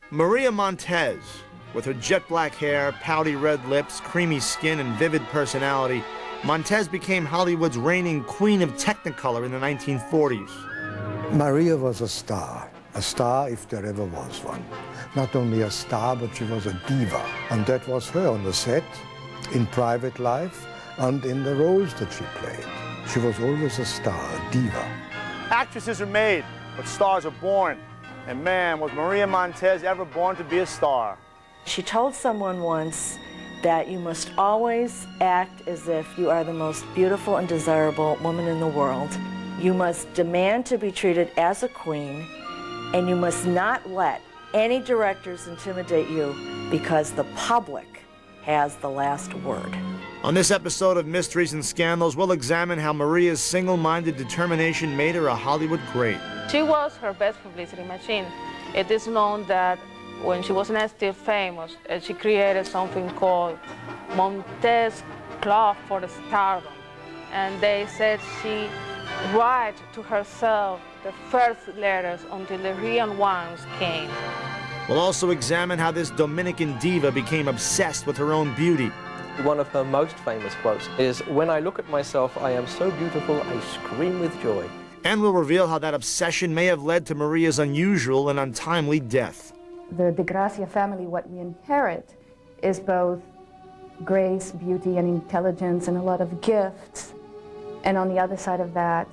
Maria Montez, with her jet black hair, pouty red lips, creamy skin, and vivid personality, Montez became Hollywood's reigning queen of Technicolor in the 1940s. Maria was a star if there ever was one. Not only a star, but she was a diva. And that was her on the set, in private life, and in the roles that she played. She was always a star, a diva. Actresses are made, but stars are born. And man, was Maria Montez ever born to be a star. She told someone once that you must always act as if you are the most beautiful and desirable woman in the world. You must demand to be treated as a queen, and you must not let any directors intimidate you, because the public has the last word. On this episode of Mysteries and Scandals, we'll examine how Maria's single-minded determination made her a Hollywood great. She was her best publicity machine. It is known that when she was not still famous, she created something called Montez Club for the Stardom. And they said she wrote to herself the first letters until the real ones came. We'll also examine how this Dominican diva became obsessed with her own beauty. One of her most famous quotes is, "When I look at myself, I am so beautiful, I scream with joy." And we'll reveal how that obsession may have led to Maria's unusual and untimely death. The De Gracia family, what we inherit is both grace, beauty, and intelligence, and a lot of gifts. And on the other side of that,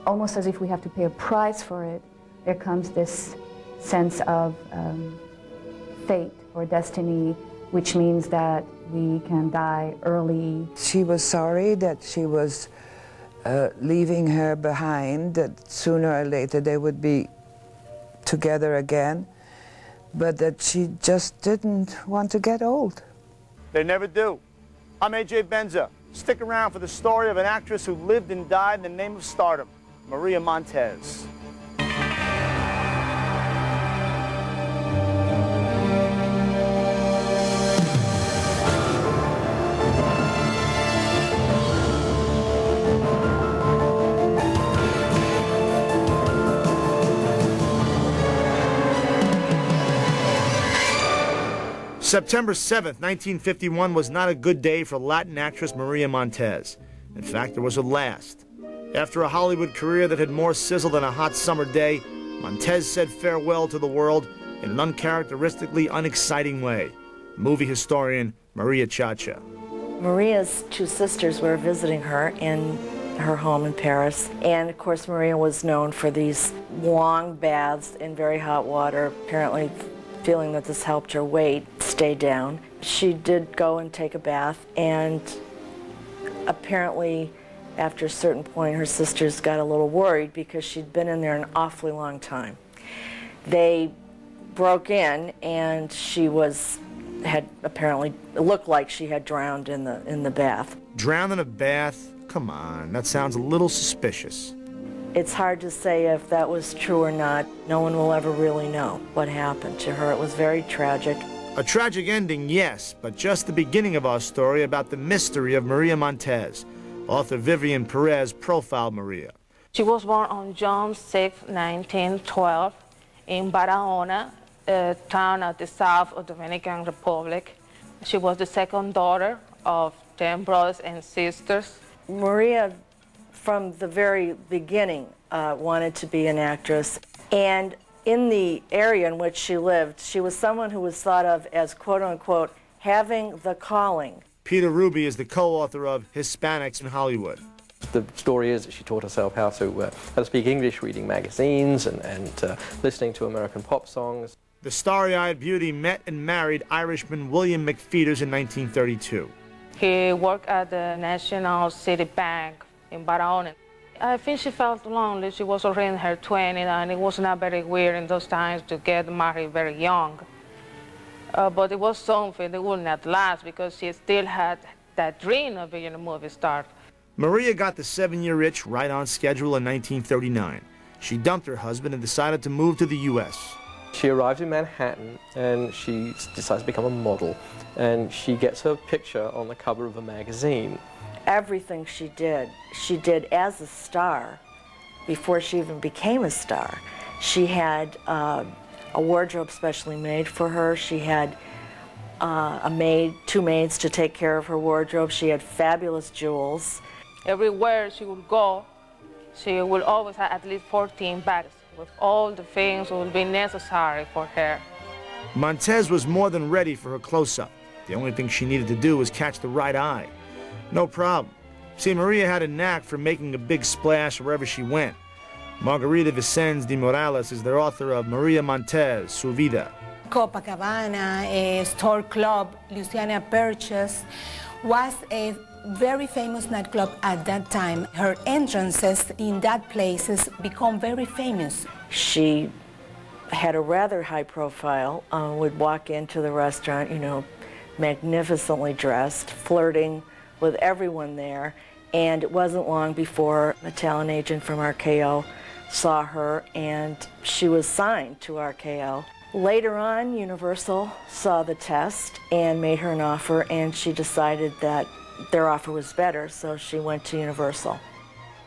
almost as if we have to pay a price for it, there comes this sense of fate or destiny, which means that we can die early. She was sorry that she was leaving her behind, that sooner or later they would be together again, but that she just didn't want to get old. They never do. I'm A.J. Benza. Stick around for the story of an actress who lived and died in the name of stardom, Maria Montez. September 7th, 1951 was not a good day for Latin actress Maria Montez. In fact, it was her last. After a Hollywood career that had more sizzle than a hot summer day, Montez said farewell to the world in an uncharacteristically unexciting way. Movie historian Maria Chacha. Maria's two sisters were visiting her in her home in Paris, and of course Maria was known for these long baths in very hot water, apparently feeling that this helped her weight stay down. She did go and take a bath, and apparently after a certain point her sisters got a little worried because she'd been in there an awfully long time. They broke in, and she had apparently, it looked like she had drowned in the bath. Drowned in a bath? Come on, that sounds a little suspicious. It's hard to say if that was true or not. No one will ever really know what happened to her. It was very tragic. A tragic ending, yes, but just the beginning of our story about the mystery of Maria Montez. Author Vivian Perez profiled Maria. She was born on June 6, 1912, in Barahona, a town at the south of the Dominican Republic. She was the second daughter of 10 brothers and sisters. Maria, from the very beginning, wanted to be an actress. And in the area in which she lived, she was someone who was thought of as, quote-unquote, having the calling. Peter Ruby is the co-author of Hispanics in Hollywood. The story is that she taught herself how to speak English, reading magazines and listening to American pop songs. The starry-eyed beauty met and married Irishman William McFeeters in 1932. He worked at the National City Bank in Barahona. I think she felt lonely. She was already in her 20s, and it was not very weird in those times to get married very young. But it was something that would not last because she still had that dream of being a movie star. Maria got the 7-year itch right on schedule in 1939. She dumped her husband and decided to move to the U.S. She arrives in Manhattan and she decides to become a model. And she gets her picture on the cover of a magazine. Everything she did as a star before she even became a star. She had a wardrobe specially made for her. She had two maids to take care of her wardrobe. She had fabulous jewels. Everywhere she would go, she would always have at least 14 bags with all the things that would be necessary for her. Montez was more than ready for her close-up. The only thing she needed to do was catch the right eye. No problem. See, Maria had a knack for making a big splash wherever she went. Margarita Vicens de Morales is the author of Maria Montez, Su Vida. Copacabana, Store Club, Luciana Purchase, was a very famous nightclub at that time. Her entrances in that places become very famous. She had a rather high profile, would walk into the restaurant, you know, magnificently dressed, flirting with everyone there, and it wasn't long before a talent agent from RKO saw her, and she was signed to RKO. Later on, Universal saw the test and made her an offer, and she decided that their offer was better, so she went to Universal.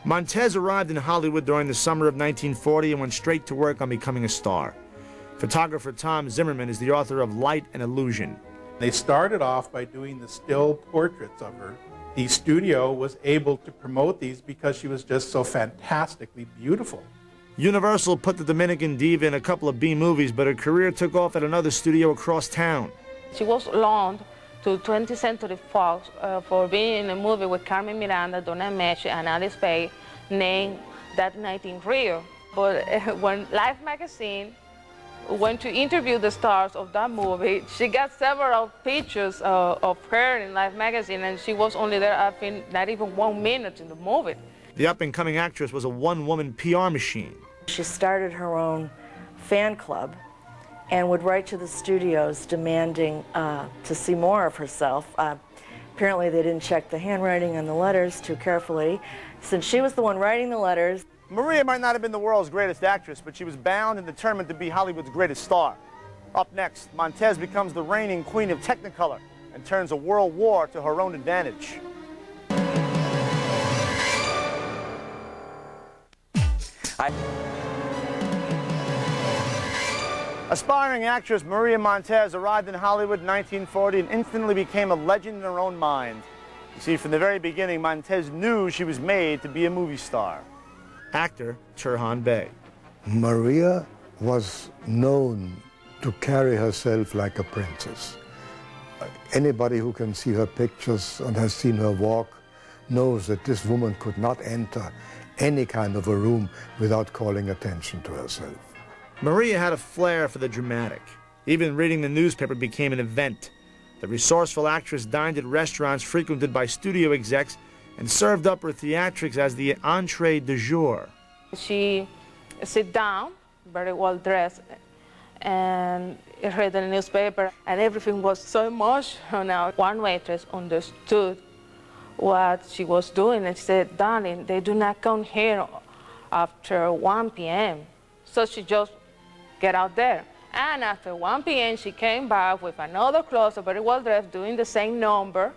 Montez arrived in Hollywood during the summer of 1940 and went straight to work on becoming a star. Photographer Tom Zimmerman is the author of Light and Illusion. They started off by doing the still portraits of her. The studio was able to promote these because she was just so fantastically beautiful. Universal put the Dominican diva in a couple of B movies, but her career took off at another studio across town. She was loaned to 20th Century Fox for being in a movie with Carmen Miranda, Donna Meche, and Alice Faye named That Night in Rio. But when Life magazine went to interview the stars of that movie, she got several pictures of her in Life magazine, and she was only there, I think, not even 1 minute in the movie. The up-and-coming actress was a one-woman PR machine. She started her own fan club and would write to the studios demanding to see more of herself. Apparently they didn't check the handwriting on the letters too carefully. Since she was the one writing the letters, Maria might not have been the world's greatest actress, but she was bound and determined to be Hollywood's greatest star. Up next, Montez becomes the reigning queen of Technicolor and turns a world war to her own advantage. Aspiring actress Maria Montez arrived in Hollywood in 1940 and instantly became a legend in her own mind. You see, from the very beginning, Montez knew she was made to be a movie star. Actor Turhan Bey. Maria was known to carry herself like a princess. Anybody who can see her pictures and has seen her walk knows that this woman could not enter any kind of a room without calling attention to herself. Maria had a flair for the dramatic. Even reading the newspaper became an event. The resourceful actress dined at restaurants frequented by studio execs and served up her theatrics as the entree du jour. She sit down, very well dressed, and read the newspaper, and everything was so emotional. One waitress understood what she was doing and said, "Darling, they do not come here after 1 p.m. So she just get out there. And after 1 p.m., she came back with another closer, very well dressed, doing the same number.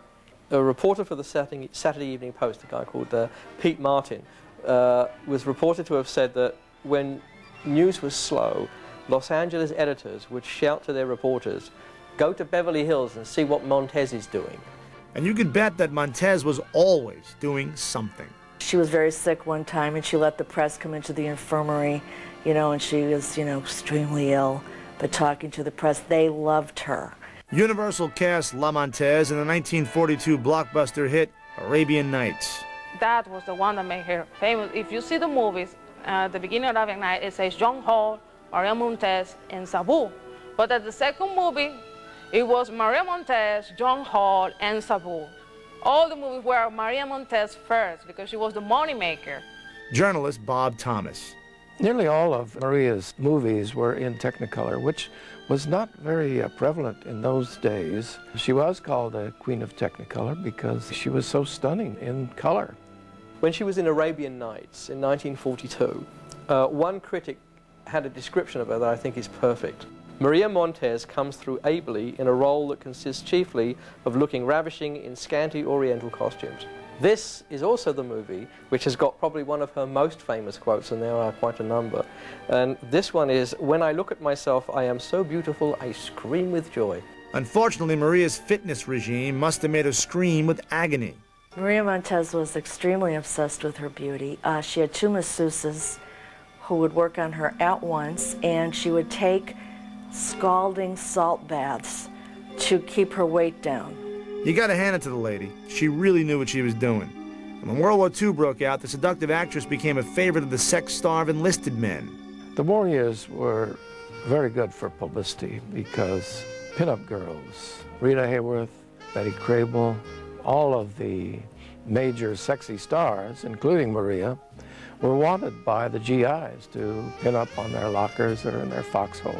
A reporter for the Saturday Evening Post, a guy called Pete Martin, was reported to have said that when news was slow, Los Angeles editors would shout to their reporters, "Go to Beverly Hills and see what Montez is doing." And you could bet that Montez was always doing something. she was very sick one time and she let the press come into the infirmary, you know, and she was, you know, extremely ill. But talking to the press, they loved her. Universal cast La Montez in the 1942 blockbuster hit Arabian Nights. That was the one that made her famous. If you see the movies, at the beginning of Arabian Nights, it says John Hall, Maria Montez, and Sabu. But at the second movie, it was Maria Montez, John Hall, and Sabu. All the movies were Maria Montez first because she was the money maker. Journalist Bob Thomas. Nearly all of Maria's movies were in Technicolor, which was not very prevalent in those days. She was called a Queen of Technicolor because she was so stunning in color. When she was in Arabian Nights in 1942, one critic had a description of her that I think is perfect. Maria Montez comes through ably in a role that consists chiefly of looking ravishing in scanty Oriental costumes. This is also the movie which has got probably one of her most famous quotes, and there are quite a number. And this one is, "When I look at myself, I am so beautiful, I scream with joy." Unfortunately, Maria's fitness regime must have made her scream with agony. Maria Montez was extremely obsessed with her beauty. She had 2 masseuses who would work on her at once, and she would take scalding salt baths to keep her weight down. You gotta hand it to the lady. She really knew what she was doing. And when World War II broke out, the seductive actress became a favorite of the sex-starved enlisted men. The war years were very good for publicity because pinup girls, Rita Hayworth, Betty Crable, all of the major sexy stars, including Maria, were wanted by the GIs to pin up on their lockers or in their foxholes.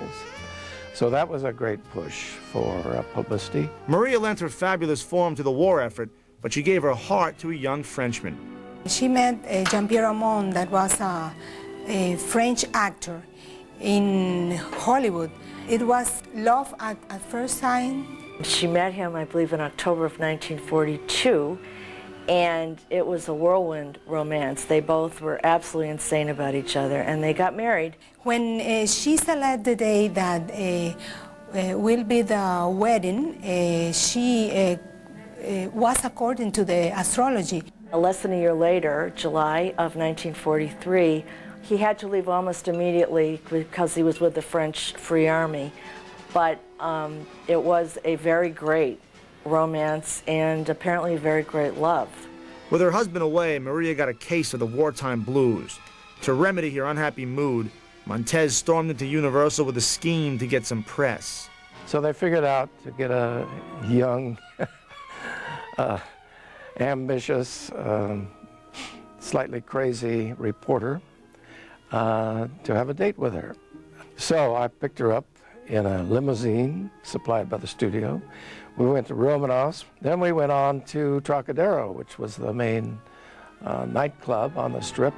So that was a great push for publicity. Maria lent her fabulous form to the war effort, but she gave her heart to a young Frenchman. She met Jean-Pierre Ramon, that was a French actor in Hollywood. It was love at first sight. She met him, I believe, in October of 1942, and it was a whirlwind romance. They both were absolutely insane about each other, and they got married. When she selected the day that will be the wedding, she was according to the astrology. Less than a year later, July of 1943, he had to leave almost immediately because he was with the French Free Army. But it was a very great romance and apparently a very great love. With her husband away, Maria got a case of the wartime blues. To remedy her unhappy mood, Montez stormed into Universal with a scheme to get some press. So they figured out to get a young, ambitious, slightly crazy reporter to have a date with her. So I picked her up in a limousine supplied by the studio. We went to Romanoff's, then we went on to Trocadero, which was the main nightclub on the Strip.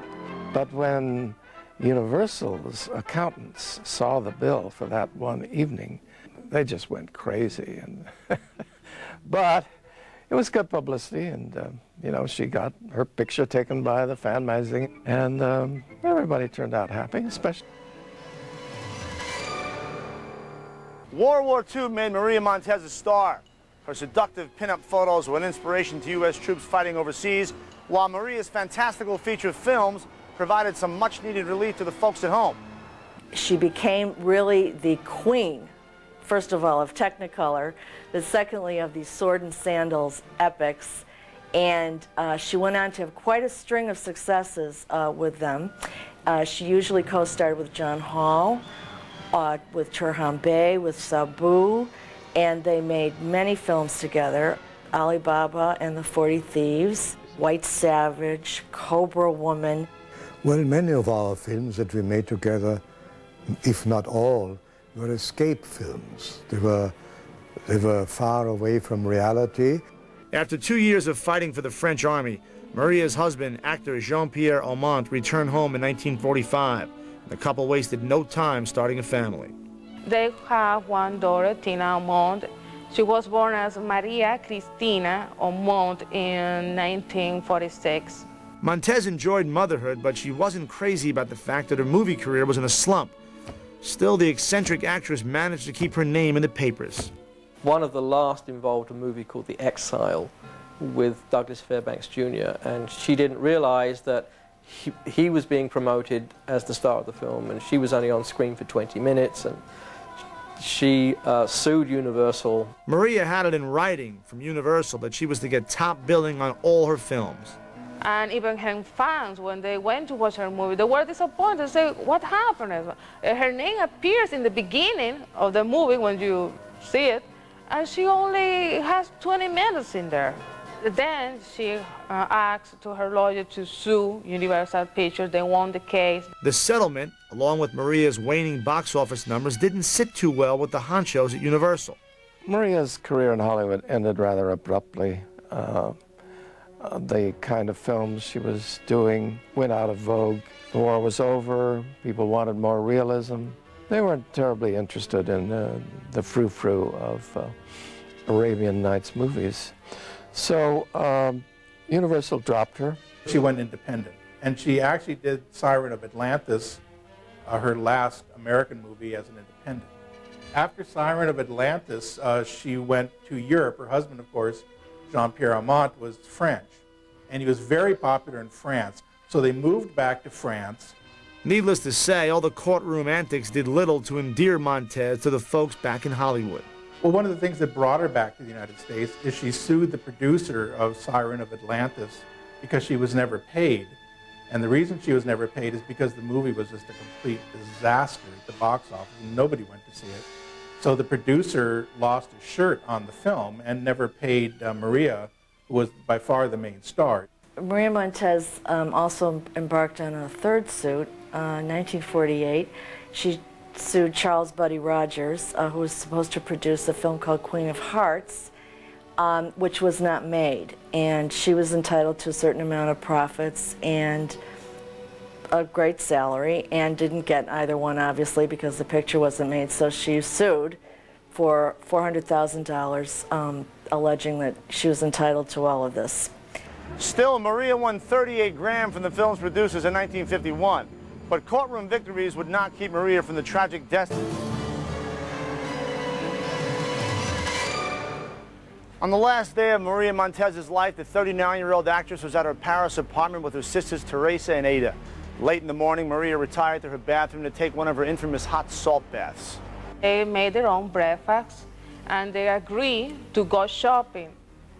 But when Universal's accountants saw the bill for that one evening, they just went crazy. And but it was good publicity, and you know, she got her picture taken by the fan magazine, and everybody turned out happy, especially. World War II made Maria Montez a star. Her seductive pinup photos were an inspiration to U.S. troops fighting overseas, while Maria's fantastical feature films provided some much-needed relief to the folks at home. She became really the queen, first of all, of Technicolor, but secondly of these sword and sandals epics, and she went on to have quite a string of successes with them. She usually co-starred with John Hall, with Turhan Bey, with Sabu, and they made many films together. Alibaba and the 40 Thieves, White Savage, Cobra Woman. Well, many of our films that we made together, if not all, were escape films. They were far away from reality. After 2 years of fighting for the French army, Maria's husband, actor Jean-Pierre Aumont, returned home in 1945. The couple wasted no time starting a family. They have one daughter, Tina Aumont. She was born as Maria Cristina Aumont in 1946. Montez enjoyed motherhood, but she wasn't crazy about the fact that her movie career was in a slump. Still, the eccentric actress managed to keep her name in the papers. One of the last involved a movie called The Exile with Douglas Fairbanks Jr., and she didn't realize that he was being promoted as the star of the film, and she was only on screen for 20 minutes, and she sued Universal. Maria had it in writing from Universal that she was to get top billing on all her films. And even her fans, when they went to watch her movie, they were disappointed. They say, what happened? Her name appears in the beginning of the movie when you see it, and she only has 20 minutes in there. Then she asked to her lawyer to sue Universal Pictures. They won the case. The settlement, along with Maria's waning box office numbers, didn't sit too well with the honchos at Universal. Maria's career in Hollywood ended rather abruptly. The kind of films she was doing went out of vogue. The war was over, people wanted more realism, They weren't terribly interested in the frou-frou of Arabian Nights movies. So Universal dropped her. She went independent, and she actually did Siren of Atlantis, her last American movie, as an independent. After Siren of Atlantis, she went to Europe. Her husband, of course, Jean-Pierre Amont, was French, and he was very popular in France. So they moved back to France. Needless to say, all the courtroom antics did little to endear Montez to the folks back in Hollywood. Well, one of the things that brought her back to the United States is she sued the producer of Siren of Atlantis because she was never paid. And the reason she was never paid is because the movie was just a complete disaster at the box office and nobody went to see it. So the producer lost his shirt on the film and never paid Maria, who was by far the main star. Maria Montez also embarked on a third suit in 1948. She sued Charles Buddy Rogers, who was supposed to produce a film called Queen of Hearts, which was not made. And she was entitled to a certain amount of profits and a great salary, and didn't get either one, obviously, because the picture wasn't made. So she sued for $400,000, alleging that she was entitled to all of this. Still, Maria won $38,000 from the film's producers in 1951. But courtroom victories would not keep Maria from the tragic destiny. On the last day of Maria Montez's life, the 39-year-old actress was at her Paris apartment with her sisters Teresa and Ada. Late in the morning, Maria retired to her bathroom to take one of her infamous hot salt baths. They made their own breakfast, and they agreed to go shopping.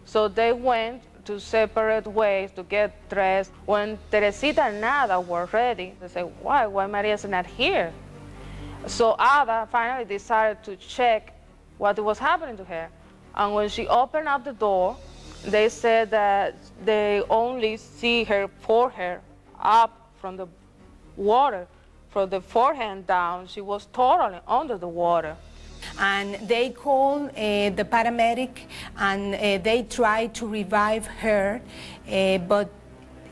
So they went to separate ways to get dressed. When Teresita and Ada were ready, they said, why Maria's not here? So Ada finally decided to check what was happening to her. And when she opened up the door, they said that they only see her forehead up from the water. From the forehead down, she was totally under the water. And they called the paramedic, and they tried to revive her, but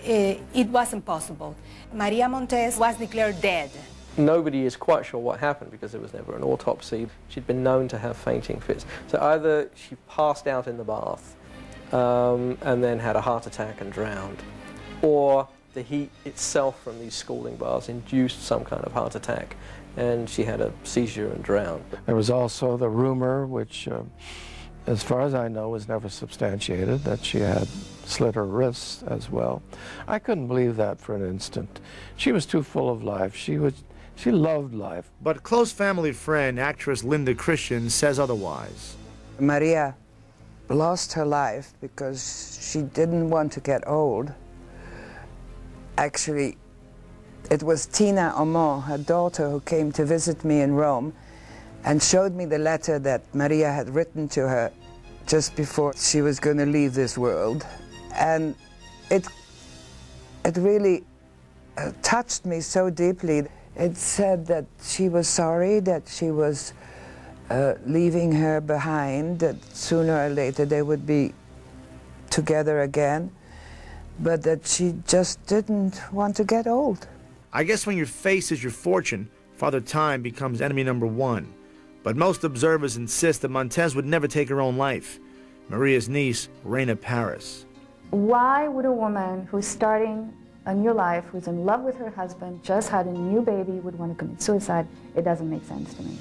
it wasn't possible. Maria Montez was declared dead. Nobody is quite sure what happened because there was never an autopsy. She'd been known to have fainting fits. So either she passed out in the bath and then had a heart attack and drowned, or the heat itself from these scalding baths induced some kind of heart attack, and she had a seizure and drowned. There was also the rumor, which, as far as I know, was never substantiated, that she had slit her wrists as well. I couldn't believe that for an instant. She was too full of life. She loved life. But close family friend, actress Linda Christian, says otherwise. Maria lost her life because she didn't want to get old. Actually, it was Tina Aumont, her daughter, who came to visit me in Rome and showed me the letter that Maria had written to her just before she was going to leave this world. And it really touched me so deeply. It said that she was sorry that she was leaving her behind, that sooner or later they would be together again, but that she just didn't want to get old. I guess when your face is your fortune, Father Time becomes enemy number one. But most observers insist that Montez would never take her own life. Maria's niece, Reina Paris. Why would a woman who's starting a new life, who's in love with her husband, just had a new baby, would want to commit suicide? It doesn't make sense to me.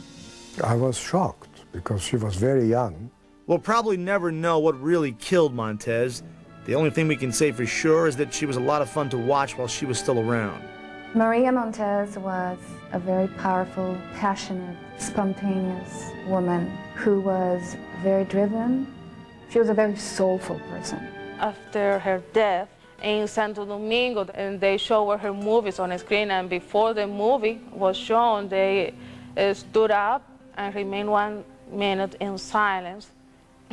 I was shocked because she was very young. We'll probably never know what really killed Montez. The only thing we can say for sure is that she was a lot of fun to watch while she was still around. Maria Montez was a very powerful, passionate, spontaneous woman who was very driven. She was a very soulful person. After her death in Santo Domingo, and they showed her movies on a screen, and before the movie was shown, they stood up and remained 1 minute in silence.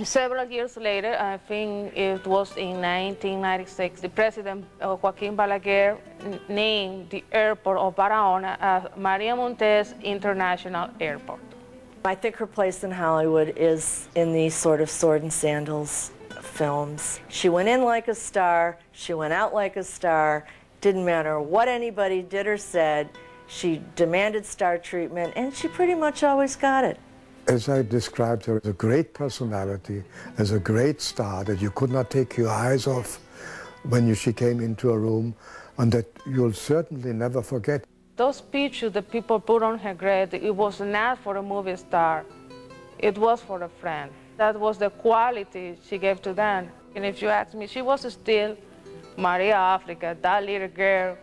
Several years later, I think it was in 1996, the President Joaquin Balaguer named the airport of Barahona as Maria Montez International Airport. I think her place in Hollywood is in these sort of sword and sandals films. She went in like a star, she went out like a star, didn't matter what anybody did or said, She demanded star treatment, and she pretty much always got it. As I described her, as a great personality, as a great star that you could not take your eyes off when she came into a room, and that you'll certainly never forget. Those pictures that people put on her grave, it was not for a movie star. It was for a friend. That was the quality she gave to them. And if you ask me, she was still Maria Africa, that little girl,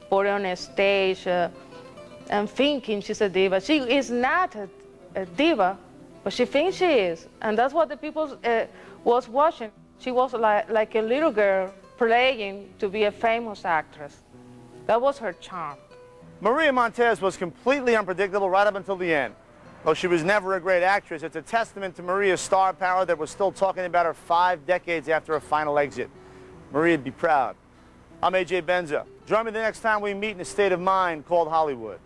put on a stage and thinking she's a diva. She is not a diva, but she thinks she is. And that's what the people was watching. She was like a little girl playing to be a famous actress. That was her charm. Maria Montez was completely unpredictable right up until the end. Though she was never a great actress, it's a testament to Maria's star power that we're still talking about her 5 decades after her final exit. Maria'd be proud. I'm A.J. Benza. Join me the next time we meet in a state of mind called Hollywood.